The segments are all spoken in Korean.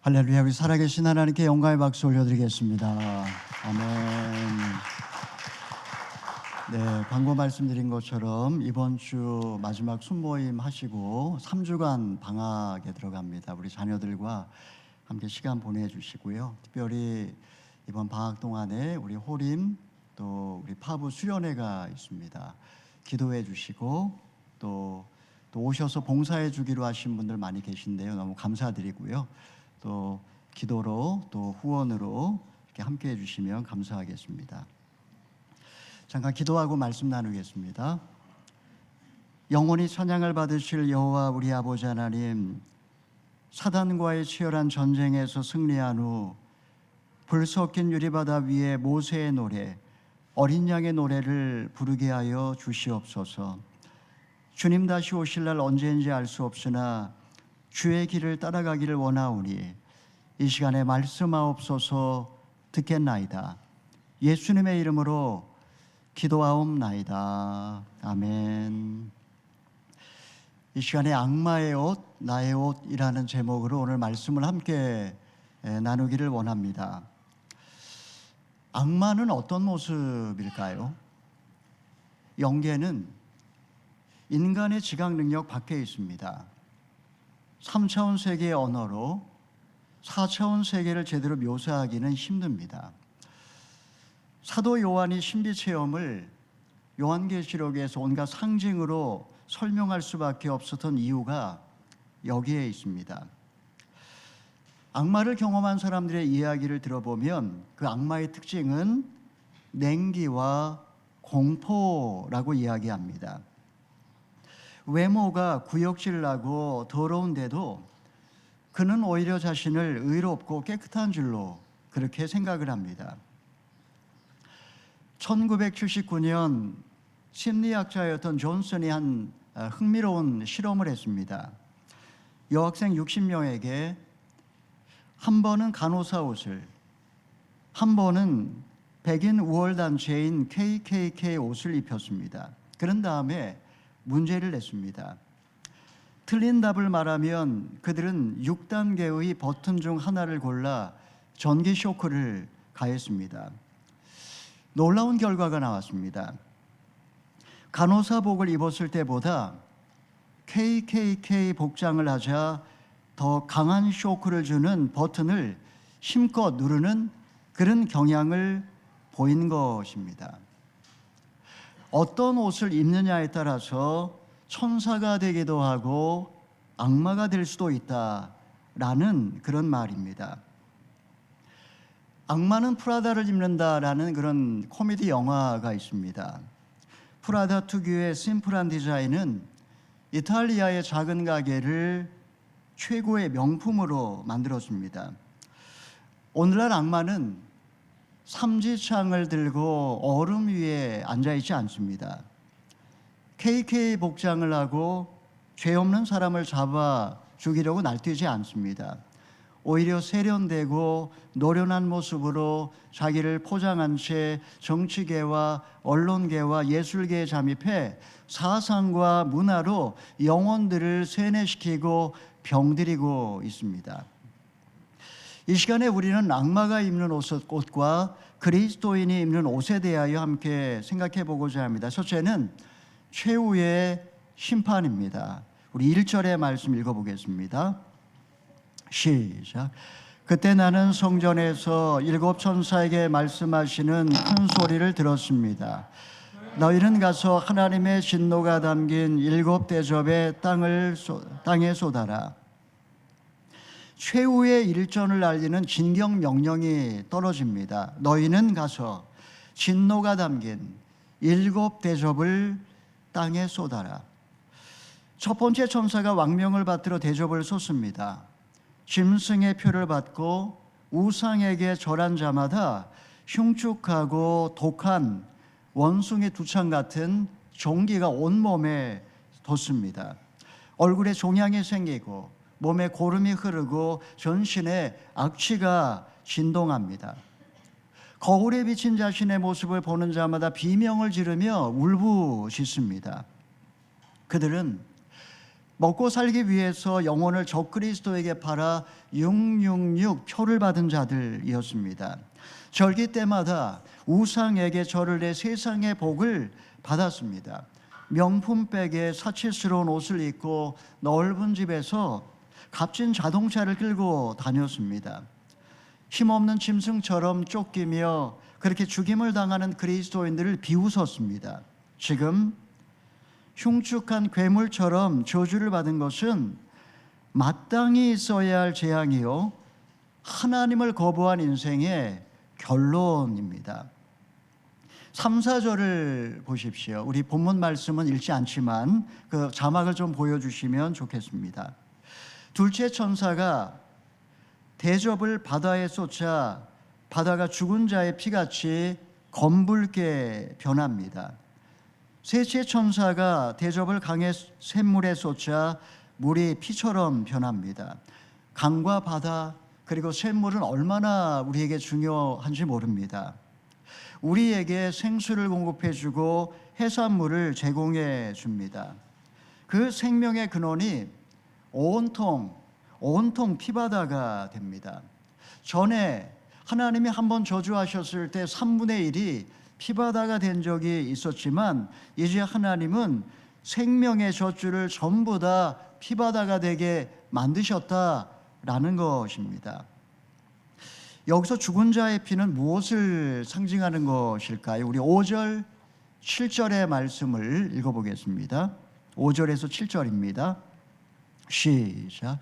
할렐루야. 우리 살아계신 하나님께 영광의 박수 올려드리겠습니다. 아멘. 네, 광고 말씀드린 것처럼 이번 주 마지막 순모임 하시고 3주간 방학에 들어갑니다. 우리 자녀들과 함께 시간 보내주시고요. 특별히 이번 방학 동안에 우리 호림 또 우리 파부 수련회가 있습니다. 기도해 주시고 또 오셔서 봉사해 주기로 하신 분들 많이 계신데요. 너무 감사드리고요. 또 기도로 또 후원으로 이렇게 함께 해주시면 감사하겠습니다. 잠깐 기도하고 말씀 나누겠습니다. 영원히 찬양을 받으실 여호와 우리 아버지 하나님, 사단과의 치열한 전쟁에서 승리한 후 불 섞인 유리바다 위에 모세의 노래, 어린 양의 노래를 부르게 하여 주시옵소서. 주님 다시 오실 날 언제인지 알 수 없으나 주의 길을 따라가기를 원하오니 이 시간에 말씀하옵소서. 듣겠나이다. 예수님의 이름으로 기도하옵나이다. 아멘. 이 시간에 악마의 옷, 나의 옷이라는 제목으로 오늘 말씀을 함께 나누기를 원합니다. 악마는 어떤 모습일까요? 영계는 인간의 지각 능력 밖에 있습니다. 3차원 세계의 언어로 4차원 세계를 제대로 묘사하기는 힘듭니다. 사도 요한이 신비 체험을 요한계시록에서 온갖 상징으로 설명할 수밖에 없었던 이유가 여기에 있습니다. 악마를 경험한 사람들의 이야기를 들어보면 그 악마의 특징은 냉기와 공포라고 이야기합니다. 외모가 구역질나고 더러운데도 그는 오히려 자신을 의롭고 깨끗한 줄로 그렇게 생각을 합니다. 1979년 심리학자였던 존슨이 한 흥미로운 실험을 했습니다. 여학생 60명에게 한 번은 간호사 옷을, 한 번은 백인 우월단체인 KKK 옷을 입혔습니다. 그런 다음에 문제를 냈습니다. 틀린 답을 말하면 그들은 6단계의 버튼 중 하나를 골라 전기 쇼크를 가했습니다. 놀라운 결과가 나왔습니다. 간호사복을 입었을 때보다 KKK 복장을 하자 더 강한 쇼크를 주는 버튼을 힘껏 누르는 그런 경향을 보인 것입니다. 어떤 옷을 입느냐에 따라서 천사가 되기도 하고 악마가 될 수도 있다라는 그런 말입니다. 악마는 프라다를 입는다라는 그런 코미디 영화가 있습니다. 프라다 특유의 심플한 디자인은 이탈리아의 작은 가게를 최고의 명품으로 만들었습니다. 오늘날 악마는 삼지창을 들고 얼음 위에 앉아있지 않습니다. KK 복장을 하고 죄 없는 사람을 잡아 죽이려고 날뛰지 않습니다. 오히려 세련되고 노련한 모습으로 자기를 포장한 채 정치계와 언론계와 예술계에 잠입해 사상과 문화로 영혼들을 세뇌시키고 병들이고 있습니다. 이 시간에 우리는 악마가 입는 옷과 그리스도인이 입는 옷에 대하여 함께 생각해 보고자 합니다. 첫째는 최후의 심판입니다. 우리 1절의 말씀 읽어보겠습니다. 시작. 그때 나는 성전에서 7 천사에게 말씀하시는 큰 소리를 들었습니다. 너희는 가서 하나님의 진노가 담긴 7 대접의 땅에 쏟아라. 최후의 일전을 알리는 진경 명령이 떨어집니다. 너희는 가서 진노가 담긴 7 대접을 땅에 쏟아라. 첫 번째 천사가 왕명을 받들어 대접을 쏟습니다. 짐승의 표를 받고 우상에게 절한 자마다 흉측하고 독한 원숭이 두창 같은 종기가 온몸에 돋습니다. 얼굴에 종양이 생기고 몸에 고름이 흐르고 전신에 악취가 진동합니다. 거울에 비친 자신의 모습을 보는 자마다 비명을 지르며 울부짖습니다. 그들은 먹고 살기 위해서 영혼을 적그리스도에게 팔아 666 표를 받은 자들이었습니다. 절기 때마다 우상에게 절을 내 세상의 복을 받았습니다. 명품백에 사치스러운 옷을 입고 넓은 집에서 값진 자동차를 끌고 다녔습니다. 힘없는 짐승처럼 쫓기며 그렇게 죽임을 당하는 그리스도인들을 비웃었습니다. 지금 흉측한 괴물처럼 저주를 받은 것은 마땅히 있어야 할 재앙이요, 하나님을 거부한 인생의 결론입니다. 3, 4절을 보십시오. 우리 본문 말씀은 읽지 않지만 그 자막을 좀 보여주시면 좋겠습니다. 둘째 천사가 대접을 바다에 쏟자 바다가 죽은 자의 피같이 검붉게 변합니다. 셋째 천사가 대접을 강의 샘물에 쏟자 물이 피처럼 변합니다. 강과 바다 그리고 샘물은 얼마나 우리에게 중요한지 모릅니다. 우리에게 생수를 공급해주고 해산물을 제공해 줍니다. 그 생명의 근원이 온통 피바다가 됩니다. 전에 하나님이 한번 저주하셨을 때 3분의 1이 피바다가 된 적이 있었지만 이제 하나님은 생명의 젖줄을 전부 다 피바다가 되게 만드셨다라는 것입니다. 여기서 죽은 자의 피는 무엇을 상징하는 것일까요? 우리 5절, 7절의 말씀을 읽어보겠습니다. 5절에서 7절입니다. 시작.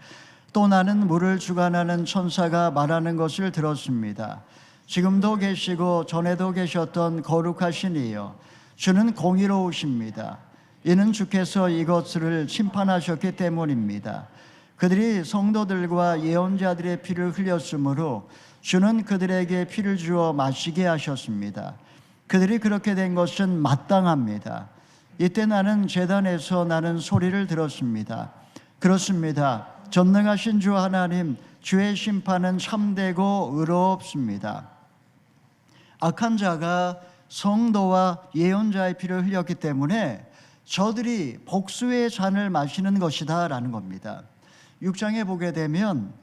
또 나는 물을 주관하는 천사가 말하는 것을 들었습니다. 지금도 계시고 전에도 계셨던 거룩하신 이여, 주는 공의로우십니다. 이는 주께서 이것을 심판하셨기 때문입니다. 그들이 성도들과 예언자들의 피를 흘렸으므로 주는 그들에게 피를 주어 마시게 하셨습니다. 그들이 그렇게 된 것은 마땅합니다. 이때 나는 제단에서 나는 소리를 들었습니다. 그렇습니다. 전능하신 주 하나님, 주의 심판은 참되고 의롭습니다. 악한 자가 성도와 예언자의 피를 흘렸기 때문에 저들이 복수의 잔을 마시는 것이다 라는 겁니다. 6장에 보게 되면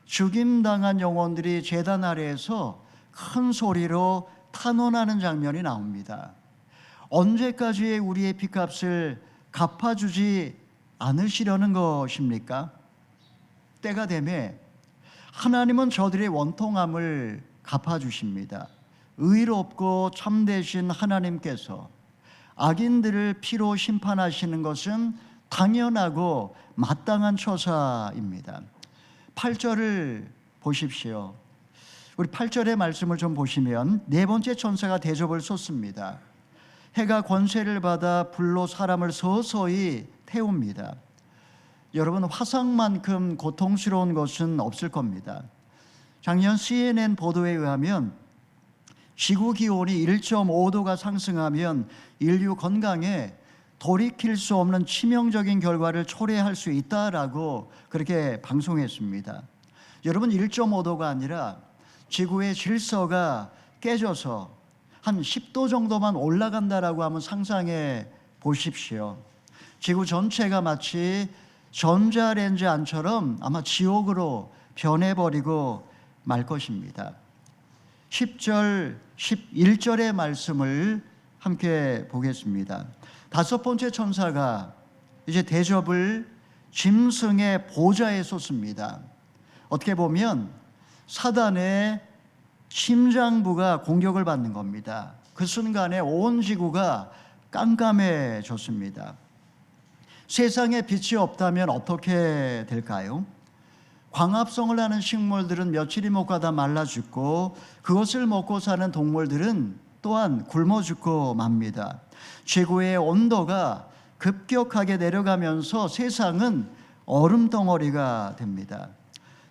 죽임당한 영혼들이 제단 아래에서 큰 소리로 탄원하는 장면이 나옵니다. 언제까지 우리의 피값을 갚아주지 않으시려는 것입니까? 때가 되매 하나님은 저들의 원통함을 갚아주십니다. 의롭고 참되신 하나님께서 악인들을 피로 심판하시는 것은 당연하고 마땅한 처사입니다. 8절을 보십시오. 우리 8절의 말씀을 좀 보시면 네 번째 천사가 대접을 쏟습니다. 해가 권세를 받아 불로 사람을 서서히 태웁니다. 여러분, 화상만큼 고통스러운 것은 없을 겁니다. 작년 CNN 보도에 의하면 지구 기온이 1.5도가 상승하면 인류 건강에 돌이킬 수 없는 치명적인 결과를 초래할 수 있다라고 그렇게 방송했습니다. 여러분, 1.5도가 아니라 지구의 질서가 깨져서 한 10도 정도만 올라간다라고 하면 상상해 보십시오. 지구 전체가 마치 전자레인지 안처럼 아마 지옥으로 변해버리고 말 것입니다. 10절, 11절의 말씀을 함께 보겠습니다. 다섯 번째 천사가 이제 대접을 짐승의 보좌에 쏟습니다. 어떻게 보면 사단의 심장부가 공격을 받는 겁니다. 그 순간에 온 지구가 깜깜해졌습니다. 세상에 빛이 없다면 어떻게 될까요? 광합성을 하는 식물들은 며칠이 못 가다 말라 죽고 그것을 먹고 사는 동물들은 또한 굶어 죽고 맙니다. 지구의 온도가 급격하게 내려가면서 세상은 얼음덩어리가 됩니다.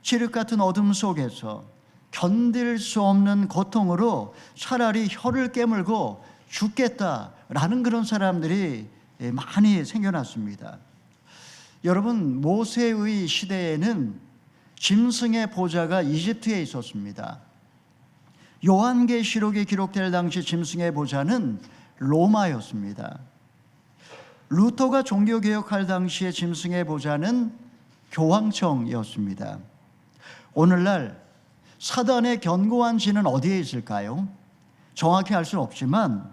칠흑 같은 어둠 속에서 견딜 수 없는 고통으로 차라리 혀를 깨물고 죽겠다라는 그런 사람들이 많이 생겨났습니다. 여러분, 모세의 시대에는 짐승의 보좌가 이집트에 있었습니다. 요한계시록에 기록될 당시 짐승의 보좌는 로마였습니다. 루터가 종교개혁할 당시에 짐승의 보좌는 교황청이었습니다. 오늘날 사단의 견고한 진은 어디에 있을까요? 정확히 알 수는 없지만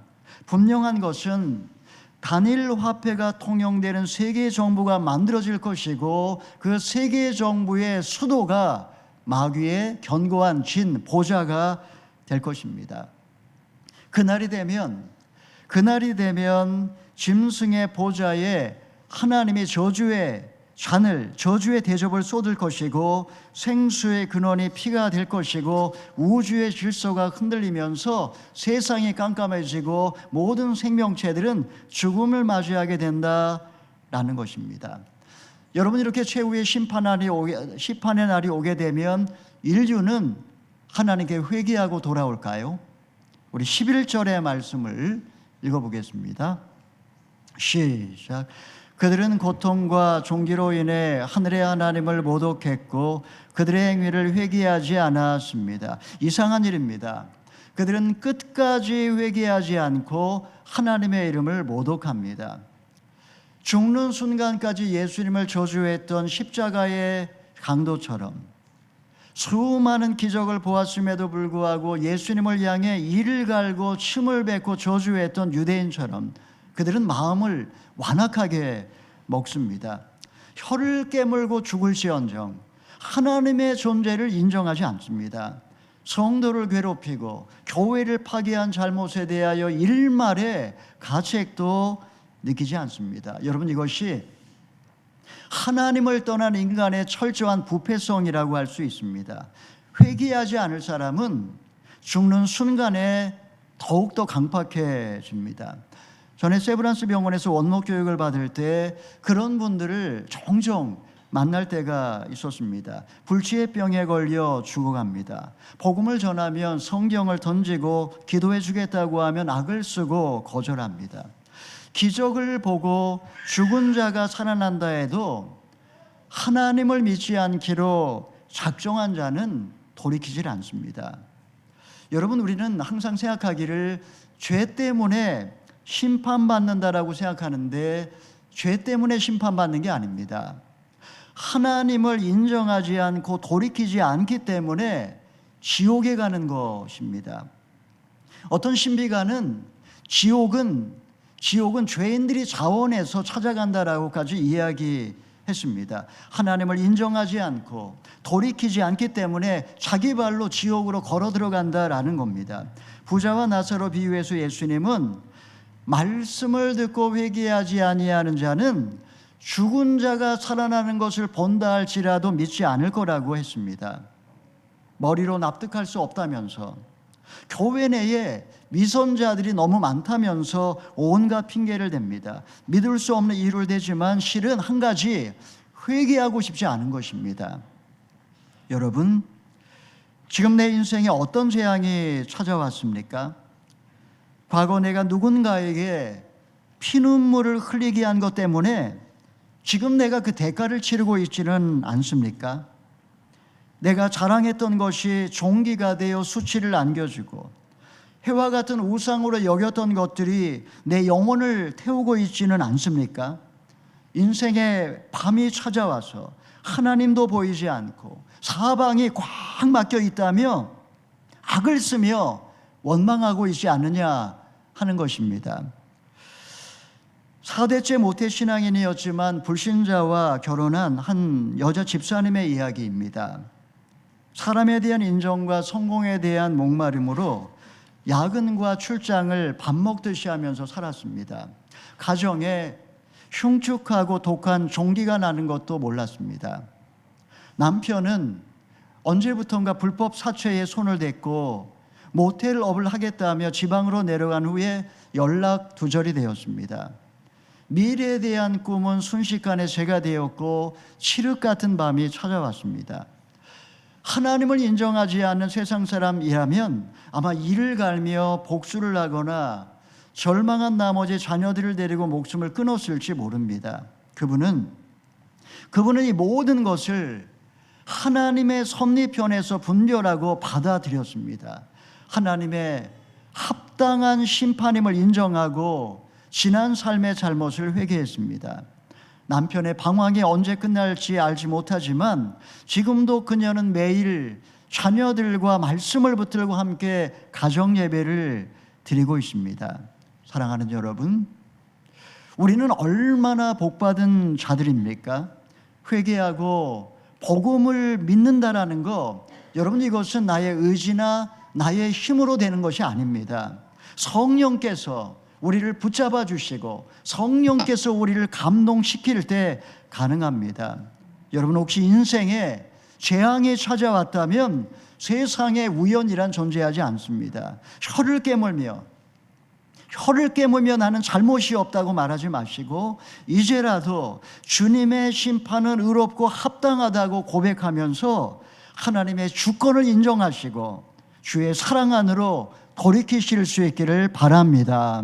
분명한 것은 단일 화폐가 통용되는 세계 정부가 만들어질 것이고, 그 세계 정부의 수도가 마귀의 견고한 진, 보좌가 될 것입니다. 그날이 되면 짐승의 보좌에 하나님이 저주의 잔을, 저주의 대접을 쏟을 것이고, 생수의 근원이 피가 될 것이고, 우주의 질서가 흔들리면서 세상이 깜깜해지고 모든 생명체들은 죽음을 맞이하게 된다라는 것입니다. 여러분, 이렇게 최후의 심판의 날이 오게 되면 인류는 하나님께 회개하고 돌아올까요? 우리 11절의 말씀을 읽어보겠습니다. 시작. 그들은 고통과 종기로 인해 하늘의 하나님을 모독했고 그들의 행위를 회개하지 않았습니다. 이상한 일입니다. 그들은 끝까지 회개하지 않고 하나님의 이름을 모독합니다. 죽는 순간까지 예수님을 저주했던 십자가의 강도처럼 수많은 기적을 보았음에도 불구하고 예수님을 향해 이를 갈고 침을 뱉고 저주했던 유대인처럼 그들은 마음을 완악하게 먹습니다. 혀를 깨물고 죽을지언정 하나님의 존재를 인정하지 않습니다. 성도를 괴롭히고 교회를 파괴한 잘못에 대하여 일말의 가책도 느끼지 않습니다. 여러분, 이것이 하나님을 떠난 인간의 철저한 부패성이라고 할 수 있습니다. 회개하지 않을 사람은 죽는 순간에 더욱더 강팍해집니다. 전에 세브란스 병원에서 원목 교육을 받을 때 그런 분들을 종종 만날 때가 있었습니다. 불치의 병에 걸려 죽어갑니다. 복음을 전하면 성경을 던지고 기도해 주겠다고 하면 악을 쓰고 거절합니다. 기적을 보고 죽은 자가 살아난다 해도 하나님을 믿지 않기로 작정한 자는 돌이키질 않습니다. 여러분, 우리는 항상 생각하기를 죄 때문에 심판받는다라고 생각하는데 죄 때문에 심판받는 게 아닙니다. 하나님을 인정하지 않고 돌이키지 않기 때문에 지옥에 가는 것입니다. 어떤 신비가는 지옥은 죄인들이 자원해서 찾아간다라고까지 이야기했습니다. 하나님을 인정하지 않고 돌이키지 않기 때문에 자기 발로 지옥으로 걸어 들어간다라는 겁니다. 부자와 나사로 비유해서 예수님은 말씀을 듣고 회개하지 아니하는 자는 죽은 자가 살아나는 것을 본다 할지라도 믿지 않을 거라고 했습니다. 머리로 납득할 수 없다면서, 교회 내에 위선자들이 너무 많다면서 온갖 핑계를 댑니다. 믿을 수 없는 이유를 대지만 실은 한 가지, 회개하고 싶지 않은 것입니다. 여러분, 지금 내 인생에 어떤 재앙이 찾아왔습니까? 과거 내가 누군가에게 피눈물을 흘리게 한 것 때문에 지금 내가 그 대가를 치르고 있지는 않습니까? 내가 자랑했던 것이 종기가 되어 수치를 안겨주고 해와 같은 우상으로 여겼던 것들이 내 영혼을 태우고 있지는 않습니까? 인생의 밤이 찾아와서 하나님도 보이지 않고 사방이 꽉 막혀 있다며 악을 쓰며 원망하고 있지 않느냐 하는 것입니다. 4대째 모태신앙인이었지만 불신자와 결혼한 한 여자 집사님의 이야기입니다. 사람에 대한 인정과 성공에 대한 목마름으로 야근과 출장을 밥 먹듯이 하면서 살았습니다. 가정에 흉측하고 독한 종기가 나는 것도 몰랐습니다. 남편은 언제부턴가 불법 사채에 손을 댔고 모텔업을 하겠다며 지방으로 내려간 후에 연락 두절이 되었습니다. 미래에 대한 꿈은 순식간에 새가 되었고 칠흑 같은 밤이 찾아왔습니다. 하나님을 인정하지 않는 세상 사람이라면 아마 이를 갈며 복수를 하거나 절망한 나머지 자녀들을 데리고 목숨을 끊었을지 모릅니다. 그분은 이 모든 것을 하나님의 섭리편에서 분별하고 받아들였습니다. 하나님의 합당한 심판임을 인정하고 지난 삶의 잘못을 회개했습니다. 남편의 방황이 언제 끝날지 알지 못하지만 지금도 그녀는 매일 자녀들과 말씀을 붙들고 함께 가정 예배를 드리고 있습니다. 사랑하는 여러분, 우리는 얼마나 복받은 자들입니까? 회개하고 복음을 믿는다라는 거, 여러분, 이것은 나의 의지나 나의 힘으로 되는 것이 아닙니다. 성령께서 우리를 붙잡아 주시고 성령께서 우리를 감동시킬 때 가능합니다. 여러분, 혹시 인생에 재앙이 찾아왔다면 세상에 우연이란 존재하지 않습니다. 혀를 깨물며 나는 잘못이 없다고 말하지 마시고 이제라도 주님의 심판은 의롭고 합당하다고 고백하면서 하나님의 주권을 인정하시고 주의 사랑 안으로 돌이키실 수 있기를 바랍니다.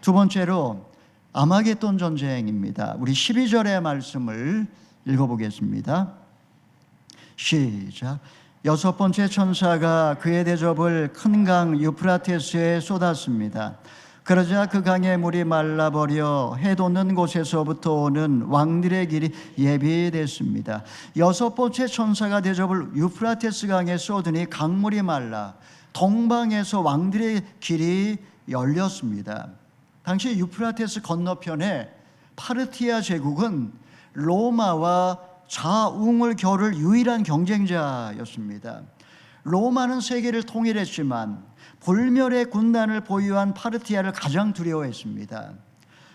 두 번째로 아마겟돈 전쟁입니다. 우리 12절의 말씀을 읽어보겠습니다. 시작. 여섯 번째 천사가 그의 대접을 큰 강 유프라테스에 쏟았습니다. 그러자 그 강의 물이 말라버려 해 돋는 곳에서부터 오는 왕들의 길이 예비됐습니다. 여섯 번째 천사가 대접을 유프라테스 강에 쏟으니 강물이 말라 동방에서 왕들의 길이 열렸습니다. 당시 유프라테스 건너편에 파르티아 제국은 로마와 자웅을 겨룰 유일한 경쟁자였습니다. 로마는 세계를 통일했지만 불멸의 군단을 보유한 파르티아를 가장 두려워했습니다.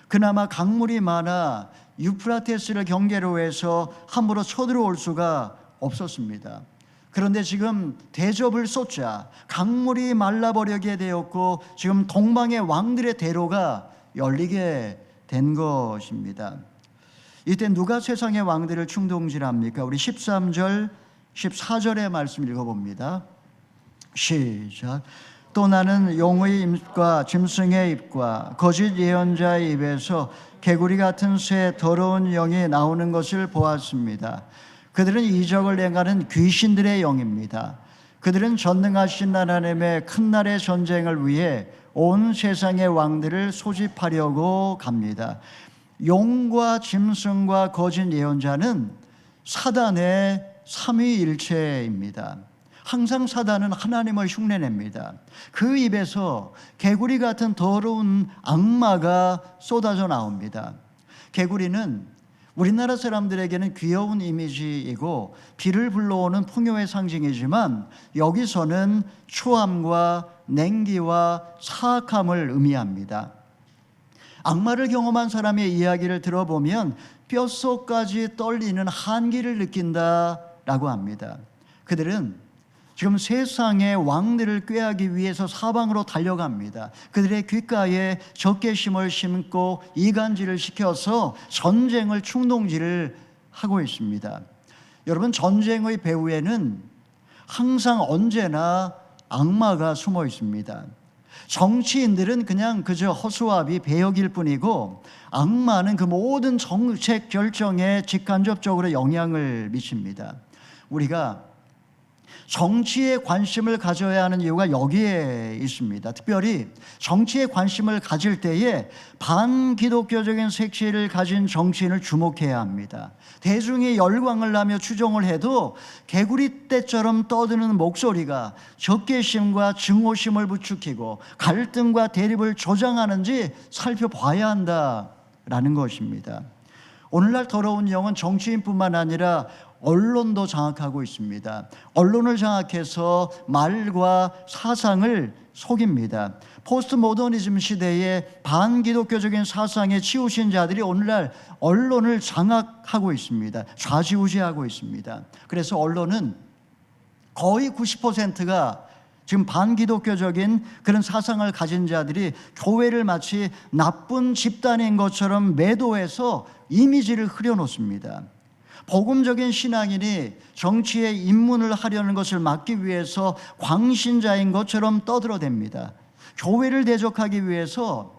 그나마 강물이 많아 유프라테스를 경계로 해서 함부로 쳐들어올 수가 없었습니다. 그런데 지금 대접을 쏟자 강물이 말라버리게 되었고 지금 동방의 왕들의 대로가 열리게 된 것입니다. 이때 누가 세상의 왕들을 충동질합니까? 우리 13절 14절의 말씀 읽어봅니다. 시작. 또 나는 용의 입과 짐승의 입과 거짓 예언자의 입에서 개구리 같은 새 더러운 영이 나오는 것을 보았습니다. 그들은 이적을 행하는 귀신들의 영입니다. 그들은 전능하신 하나님의 큰 날의 전쟁을 위해 온 세상의 왕들을 소집하려고 갑니다. 용과 짐승과 거짓 예언자는 사단의 삼위일체입니다. 항상 사단은 하나님을 흉내냅니다. 그 입에서 개구리 같은 더러운 악마가 쏟아져 나옵니다. 개구리는 우리나라 사람들에게는 귀여운 이미지이고 비를 불러오는 풍요의 상징이지만 여기서는 추함과 냉기와 사악함을 의미합니다. 악마를 경험한 사람의 이야기를 들어보면 뼛속까지 떨리는 한기를 느낀다라고 합니다. 그들은 지금 세상의 왕들을 꾀하기 위해서 사방으로 달려갑니다. 그들의 귓가에 적개심을 심고 이간질을 시켜서 전쟁을 충동질을 하고 있습니다. 여러분, 전쟁의 배후에는 항상 언제나 악마가 숨어 있습니다. 정치인들은 그냥 그저 허수아비 배역일 뿐이고 악마는 그 모든 정책 결정에 직간접적으로 영향을 미칩니다. 우리가 정치에 관심을 가져야 하는 이유가 여기에 있습니다. 특별히 정치에 관심을 가질 때에 반기독교적인 색채를 가진 정치인을 주목해야 합니다. 대중이 열광을 하며 추종을 해도 개구리 떼처럼 떠드는 목소리가 적개심과 증오심을 부추기고 갈등과 대립을 조장하는지 살펴봐야 한다라는 것입니다. 오늘날 더러운 영은 정치인뿐만 아니라 언론도 장악하고 있습니다. 언론을 장악해서 말과 사상을 속입니다. 포스트 모더니즘 시대에 반기독교적인 사상에 치우친 자들이 오늘날 언론을 장악하고 있습니다. 좌지우지하고 있습니다. 그래서 언론은 거의 90%가 지금 반기독교적인 그런 사상을 가진 자들이 교회를 마치 나쁜 집단인 것처럼 매도해서 이미지를 흐려놓습니다. 복음적인 신앙인이 정치에 입문을 하려는 것을 막기 위해서 광신자인 것처럼 떠들어댑니다. 교회를 대적하기 위해서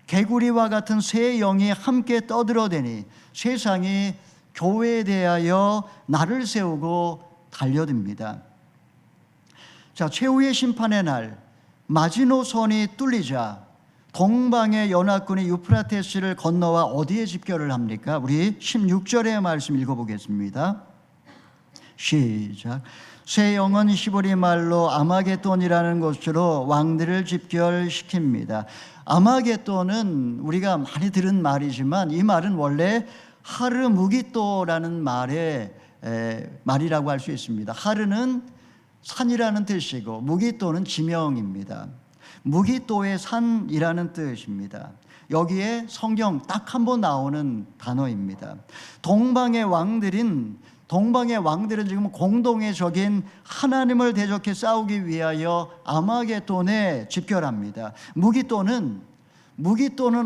개구리와 같은 새 영이 함께 떠들어대니 세상이 교회에 대하여 날을 세우고 달려듭니다. 자, 최후의 심판의 날 마지노선이 뚫리자 동방의 연합군이 유프라테스를 건너와 어디에 집결을 합니까? 우리 16절의 말씀 읽어보겠습니다. 시작. 새 영은 히브리 말로 아마겟돈이라는 곳으로 왕들을 집결시킵니다. 아마겟돈은 우리가 많이 들은 말이지만 이 말은 원래 하르무기또라는 말이라고 할 수 있습니다. 하르는 산이라는 뜻이고 무기또는 지명입니다. 무기또의 산이라는 뜻입니다. 여기에 성경 딱 한 번 나오는 단어입니다. 동방의 왕들은 지금 공동의 적인 하나님을 대적해 싸우기 위하여 아마겟돈에 집결합니다. 무기또는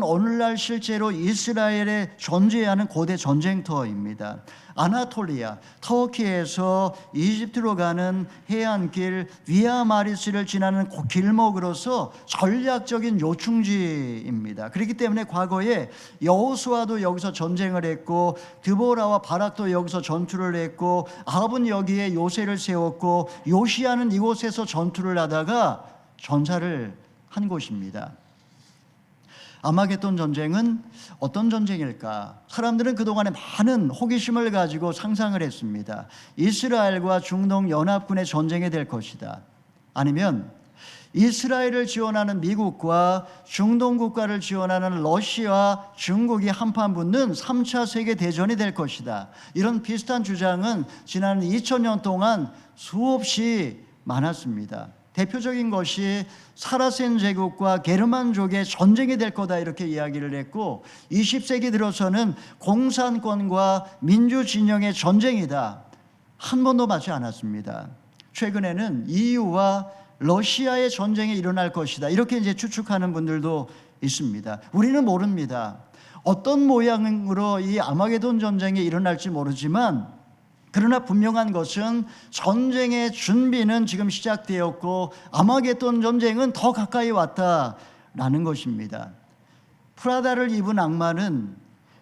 오늘날 실제로 이스라엘에 존재하는 고대 전쟁터입니다. 아나톨리아, 터키에서 이집트로 가는 해안길 비아 마리스를 지나는 길목으로서 전략적인 요충지입니다. 그렇기 때문에 과거에 여호수아도 여기서 전쟁을 했고 드보라와 바락도 여기서 전투를 했고 아합은 여기에 요새를 세웠고 요시야는 이곳에서 전투를 하다가 전사를 한 곳입니다. 아마겟돈 전쟁은 어떤 전쟁일까? 사람들은 그동안에 많은 호기심을 가지고 상상을 했습니다. 이스라엘과 중동 연합군의 전쟁이 될 것이다. 아니면 이스라엘을 지원하는 미국과 중동 국가를 지원하는 러시아, 중국이 한판 붙는 3차 세계대전이 될 것이다. 이런 비슷한 주장은 지난 2000년 동안 수없이 많았습니다. 대표적인 것이 사라센 제국과 게르만족의 전쟁이 될 거다 이렇게 이야기를 했고 20세기 들어서는 공산권과 민주진영의 전쟁이다. 한 번도 맞지 않았습니다. 최근에는 EU와 러시아의 전쟁이 일어날 것이다. 이렇게 이제 추측하는 분들도 있습니다. 우리는 모릅니다. 어떤 모양으로 이 아마겟돈 전쟁이 일어날지 모르지만 그러나 분명한 것은 전쟁의 준비는 지금 시작되었고 아마겟돈 전쟁은 더 가까이 왔다라는 것입니다. 프라다를 입은 악마는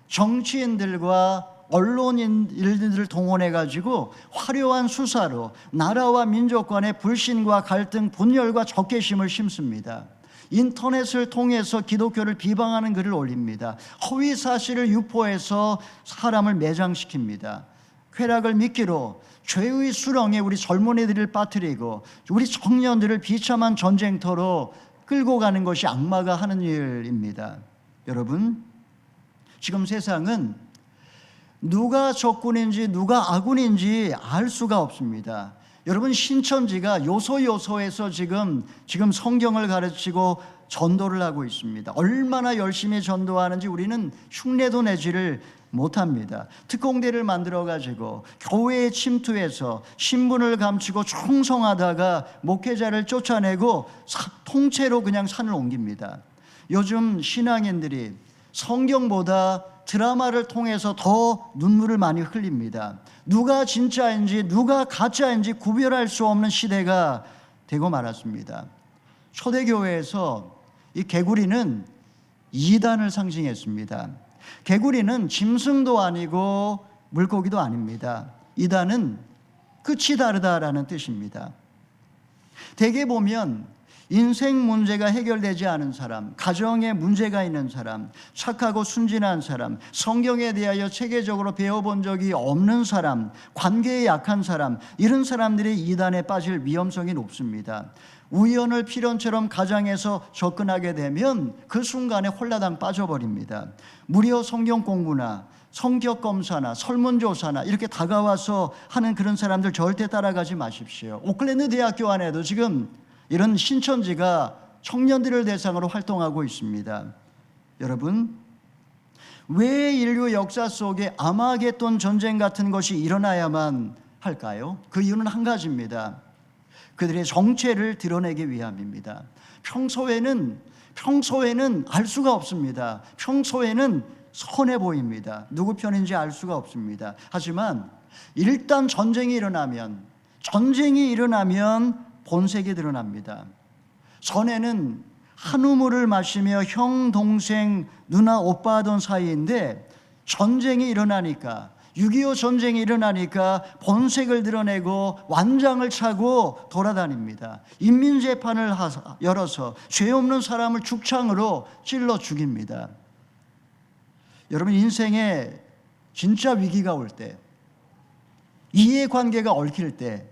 정치인들과 언론인들을 동원해가지고 화려한 수사로 나라와 민족 간의 불신과 갈등, 분열과 적개심을 심습니다. 인터넷을 통해서 기독교를 비방하는 글을 올립니다. 허위 사실을 유포해서 사람을 매장시킵니다. 쾌락을 미끼로 죄의 수렁에 우리 젊은이들을 빠뜨리고 우리 청년들을 비참한 전쟁터로 끌고 가는 것이 악마가 하는 일입니다. 여러분, 지금 세상은 누가 적군인지 누가 아군인지 알 수가 없습니다. 여러분, 신천지가 요소요소에서 지금 성경을 가르치고 전도를 하고 있습니다. 얼마나 열심히 전도하는지 우리는 흉내도 내지를 못합니다. 특공대를 만들어가지고 교회에 침투해서 신분을 감추고 충성하다가 목회자를 쫓아내고 통째로 그냥 산을 옮깁니다. 요즘 신앙인들이 성경보다 드라마를 통해서 더 눈물을 많이 흘립니다. 누가 진짜인지 누가 가짜인지 구별할 수 없는 시대가 되고 말았습니다. 초대교회에서 이 개구리는 이단을 상징했습니다. 개구리는 짐승도 아니고 물고기도 아닙니다. 이단은 끝이 다르다라는 뜻입니다. 대개 보면 인생 문제가 해결되지 않은 사람, 가정에 문제가 있는 사람, 착하고 순진한 사람, 성경에 대하여 체계적으로 배워본 적이 없는 사람, 관계에 약한 사람, 이런 사람들이 이단에 빠질 위험성이 높습니다. 우연을 필연처럼 가장해서 접근하게 되면 그 순간에 홀라당 빠져버립니다. 무려 성경 공부나 성격 검사나 설문조사나 이렇게 다가와서 하는 그런 사람들 절대 따라가지 마십시오. 오클랜드 대학교 안에도 지금 이런 신천지가 청년들을 대상으로 활동하고 있습니다. 여러분, 왜 인류 역사 속에 아마겟돈 전쟁 같은 것이 일어나야만 할까요? 그 이유는 한 가지입니다. 그들의 정체를 드러내기 위함입니다. 평소에는 알 수가 없습니다. 평소에는 선해 보입니다. 누구 편인지 알 수가 없습니다. 하지만 일단 전쟁이 일어나면 본색이 드러납니다. 전에는 한 우물을 마시며 형, 동생, 누나, 오빠 하던 사이인데 전쟁이 일어나니까 6.25 전쟁이 일어나니까 본색을 드러내고 완장을 차고 돌아다닙니다. 인민재판을 열어서 죄 없는 사람을 죽창으로 찔러 죽입니다. 여러분, 인생에 진짜 위기가 올 때, 이해관계가 얽힐 때,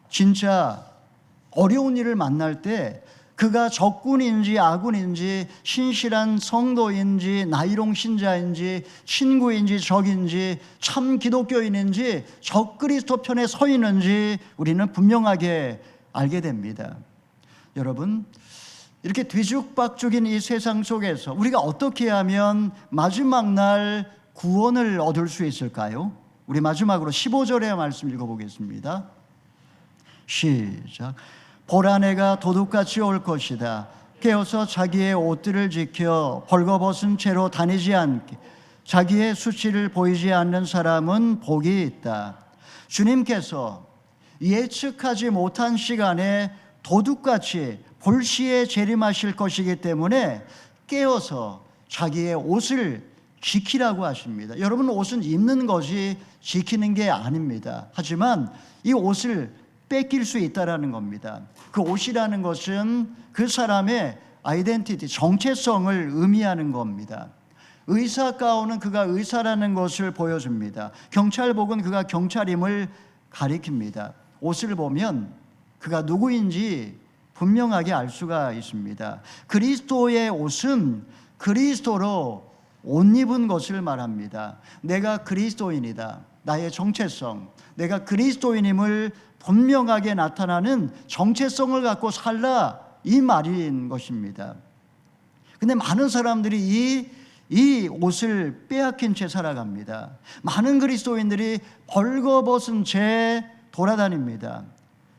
진짜 어려운 일을 만날 때 그가 적군인지 아군인지 신실한 성도인지 나이롱 신자인지 친구인지 적인지 참 기독교인인지 적그리스도 편에 서 있는지 우리는 분명하게 알게 됩니다. 여러분, 이렇게 뒤죽박죽인 이 세상 속에서 우리가 어떻게 하면 마지막 날 구원을 얻을 수 있을까요? 우리 마지막으로 15절의 말씀 읽어보겠습니다. 시작. 보라, 내가 도둑같이 올 것이다. 깨어서 자기의 옷들을 지켜 벌거벗은 채로 다니지 않게 자기의 수치를 보이지 않는 사람은 복이 있다. 주님께서 예측하지 못한 시간에 도둑같이 볼시에 재림하실 것이기 때문에 깨어서 자기의 옷을 지키라고 하십니다. 여러분, 옷은 입는 것이 지키는 게 아닙니다. 하지만 이 옷을 뺏길 수 있다는 겁니다. 그 옷이라는 것은 그 사람의 아이덴티티, 정체성을 의미하는 겁니다. 의사 가운은 그가 의사라는 것을 보여줍니다. 경찰복은 그가 경찰임을 가리킵니다. 옷을 보면 그가 누구인지 분명하게 알 수가 있습니다. 그리스도의 옷은 그리스도로 옷 입은 것을 말합니다. 내가 그리스도인이다. 나의 정체성, 내가 그리스도인임을 분명하게 나타나는 정체성을 갖고 살라, 이 말인 것입니다. 근데 많은 사람들이 이 옷을 빼앗긴 채 살아갑니다. 많은 그리스도인들이 벌거벗은 채 돌아다닙니다.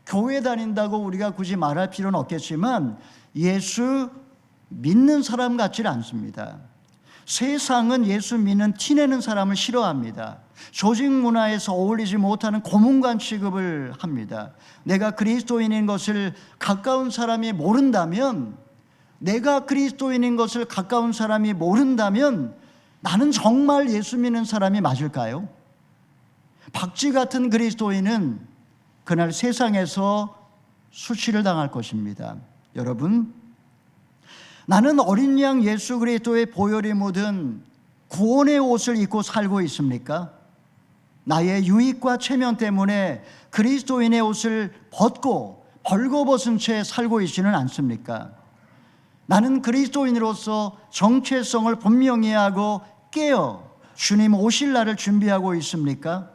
교회 다닌다고 우리가 굳이 말할 필요는 없겠지만 예수 믿는 사람 같지 않습니다. 세상은 예수 믿는 티내는 사람을 싫어합니다. 조직 문화에서 어울리지 못하는 고문관 취급을 합니다. 내가 그리스도인인 것을 가까운 사람이 모른다면, 내가 그리스도인인 것을 가까운 사람이 모른다면 나는 정말 예수 믿는 사람이 맞을까요? 박쥐 같은 그리스도인은 그날 세상에서 수치를 당할 것입니다. 여러분, 나는 어린 양 예수 그리스도의 보혈이 묻은 구원의 옷을 입고 살고 있습니까? 나의 유익과 체면 때문에 그리스도인의 옷을 벗고 벌거벗은 채 살고 있지는 않습니까? 나는 그리스도인으로서 정체성을 분명히 하고 깨어 주님 오실 날을 준비하고 있습니까?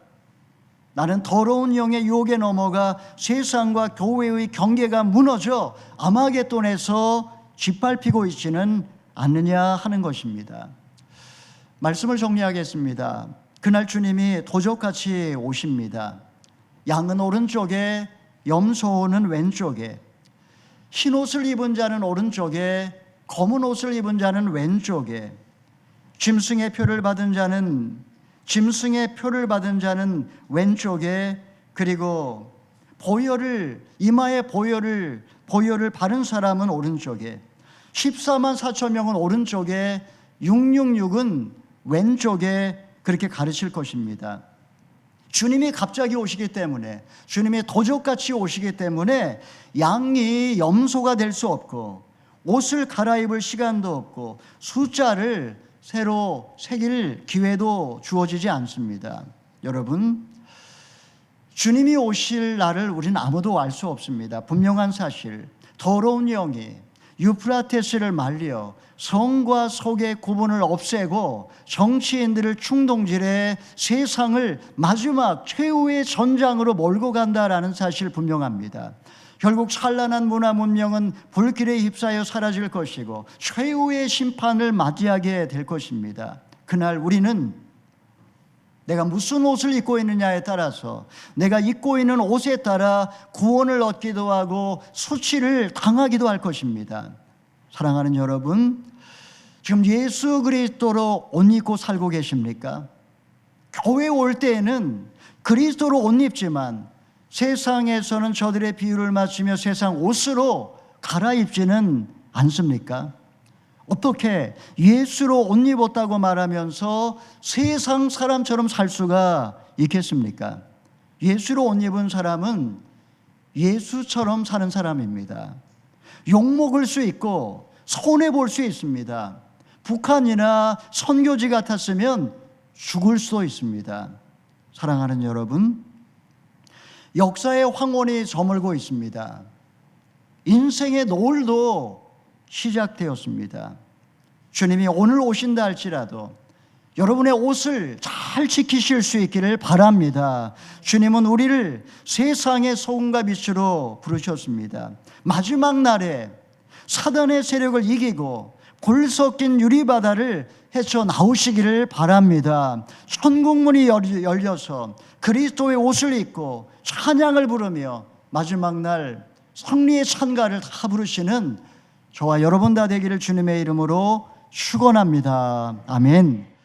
나는 더러운 영의 유혹에 넘어가 세상과 교회의 경계가 무너져 아마겟돈에서 짓밟히고 있지는 않느냐 하는 것입니다. 말씀을 정리하겠습니다. 그날 주님이 도적같이 오십니다. 양은 오른쪽에, 염소는 왼쪽에, 흰 옷을 입은 자는 오른쪽에, 검은 옷을 입은 자는 왼쪽에, 짐승의 표를 받은 자는 왼쪽에, 그리고 이마에 보혈을 바른 사람은 오른쪽에, 14만 4천 명은 오른쪽에, 666은 왼쪽에, 그렇게 가르칠 것입니다. 주님이 갑자기 오시기 때문에, 주님이 도적같이 오시기 때문에 양이 염소가 될 수 없고 옷을 갈아입을 시간도 없고 숫자를 새로 새길 기회도 주어지지 않습니다. 여러분, 주님이 오실 날을 우리는 아무도 알 수 없습니다. 분명한 사실, 더러운 영이 유프라테스를 말려 성과 속의 구분을 없애고 정치인들을 충동질해 세상을 마지막 최후의 전장으로 몰고 간다라는 사실 분명합니다. 결국 찬란한 문화 문명은 불길에 휩싸여 사라질 것이고 최후의 심판을 맞이하게 될 것입니다. 그날 우리는 내가 무슨 옷을 입고 있느냐에 따라서, 내가 입고 있는 옷에 따라 구원을 얻기도 하고 수치를 당하기도 할 것입니다. 사랑하는 여러분, 지금 예수 그리스도로 옷 입고 살고 계십니까? 교회 올 때에는 그리스도로 옷 입지만 세상에서는 저들의 비유를 맞추며 세상 옷으로 갈아입지는 않습니까? 어떻게 예수로 옷 입었다고 말하면서 세상 사람처럼 살 수가 있겠습니까? 예수로 옷 입은 사람은 예수처럼 사는 사람입니다. 욕먹을 수 있고 손해볼 수 있습니다. 북한이나 선교지 같았으면 죽을 수도 있습니다. 사랑하는 여러분, 역사의 황혼이 저물고 있습니다. 인생의 노을도 시작되었습니다. 주님이 오늘 오신다 할지라도 여러분의 옷을 잘 지키실 수 있기를 바랍니다. 주님은 우리를 세상의 소금과 빛으로 부르셨습니다. 마지막 날에 사단의 세력을 이기고 골 섞인 유리바다를 헤쳐나오시기를 바랍니다. 천국문이 열려서 그리스도의 옷을 입고 찬양을 부르며 마지막 날 승리의 찬가를 다 부르시는 저와 여러분 다 되기를 주님의 이름으로 축원합니다. 아멘.